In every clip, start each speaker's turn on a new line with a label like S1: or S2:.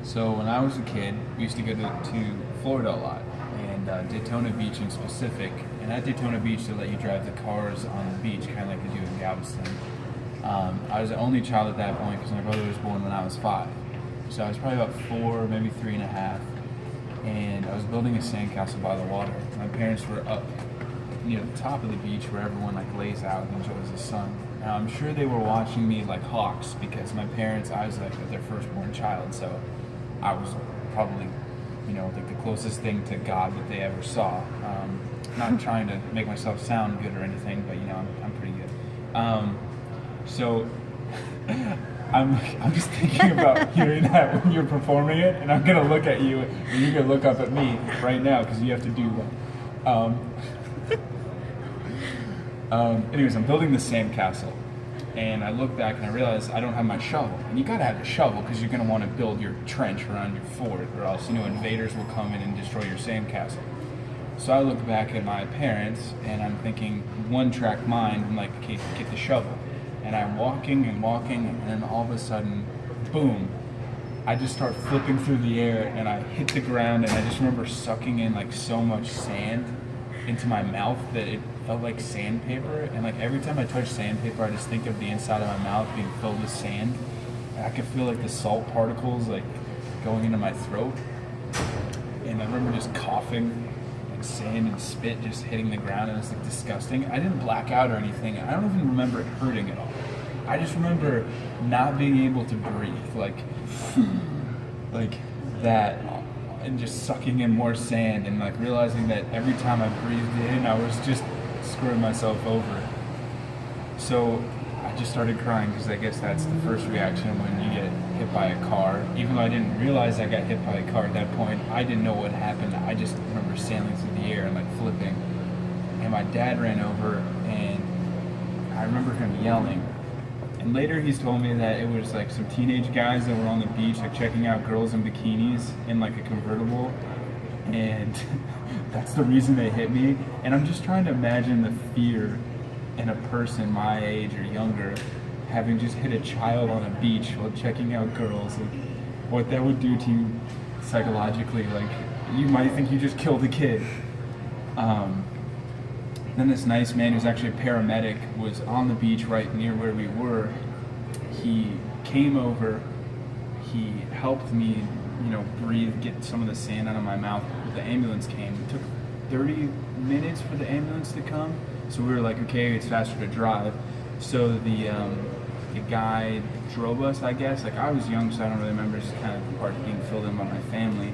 S1: So when I was a kid, we used to go to Florida a lot, and Daytona Beach in specific. And at Daytona Beach, they let you drive the cars on the beach, kind of like they do in Galveston. I was the only child at that point because my brother was born when I was 5. So I was probably about 4, maybe 3.5, and I was building a sandcastle by the water. My parents were up near the top of the beach where everyone like lays out and enjoys the sun. Now I'm sure they were watching me like hawks because my parents, I was like their firstborn child, so I was probably, like the closest thing to God that they ever saw. Not trying to make myself sound good or anything, but I'm pretty good. So I'm just thinking about hearing that when you're performing it, and I'm gonna look at you, and you're gonna look up at me right now because you have to do that. Anyways, I'm building the sandcastle, and I look back and I realize I don't have my shovel. And you gotta have a shovel because you're gonna want to build your trench around your fort, or else invaders will come in and destroy your sandcastle. So I look back at my parents, and I'm thinking one-track mind. I'm like, okay, get the shovel. And I'm walking and walking, and then all of a sudden, boom! I just start flipping through the air, and I hit the ground, and I just remember sucking in like so much sand into my mouth that it felt like sandpaper. And like every time I touch sandpaper, I just think of the inside of my mouth being filled with sand, and I could feel like the salt particles like going into my throat. And I remember just coughing, like sand and spit just hitting the ground, and it was like disgusting. I didn't black out or anything. I don't even remember it hurting at all. I just remember not being able to breathe, like that, and just sucking in more sand, and like realizing that every time I breathed in, I was just screwing myself over. So I just started crying because I guess that's the first reaction when you get hit by a car. Even though I didn't realize I got hit by a car at that point, I didn't know what happened. I just remember sailing through the air and like flipping. And my dad ran over, and I remember him yelling. And later he's told me that it was like some teenage guys that were on the beach like checking out girls in bikinis in like a convertible, and that's the reason they hit me. And I'm just trying to imagine the fear in a person my age or younger having just hit a child on a beach while checking out girls, like what that would do to you psychologically. Like you might think you just killed a kid. Then this nice man who's actually a paramedic was on the beach right near where we were. He came over, he helped me, breathe, get some of the sand out of my mouth. The ambulance came. It took 30 minutes for the ambulance to come. So we were like, okay, it's faster to drive. So the guy drove us, I guess. Like I was young, so I don't really remember. It's kind of part of being filled in by my family.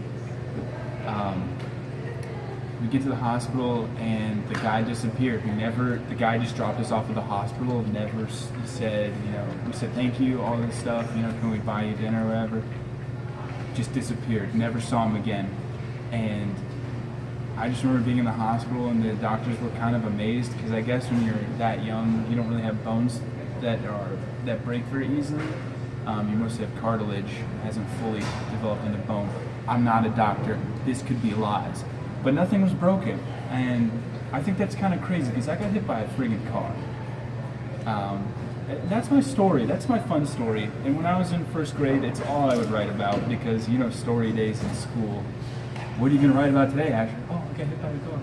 S1: We get to the hospital, and the guy disappeared. The guy just dropped us off at the hospital. Never said, we said thank you, all this stuff, can we buy you dinner or whatever. Just disappeared. Never saw him again. And I just remember being in the hospital, and the doctors were kind of amazed because I guess when you're that young, you don't really have bones that break very easily. You mostly have cartilage. It hasn't fully developed into bone. I'm not a doctor. This could be lies. But nothing was broken, and I think that's kind of crazy because I got hit by a friggin' car. That's my story. That's my fun story. And when I was in first grade, it's all I would write about because, story days in school. What are you going to write about today, Asher? Oh, I got hit by a car.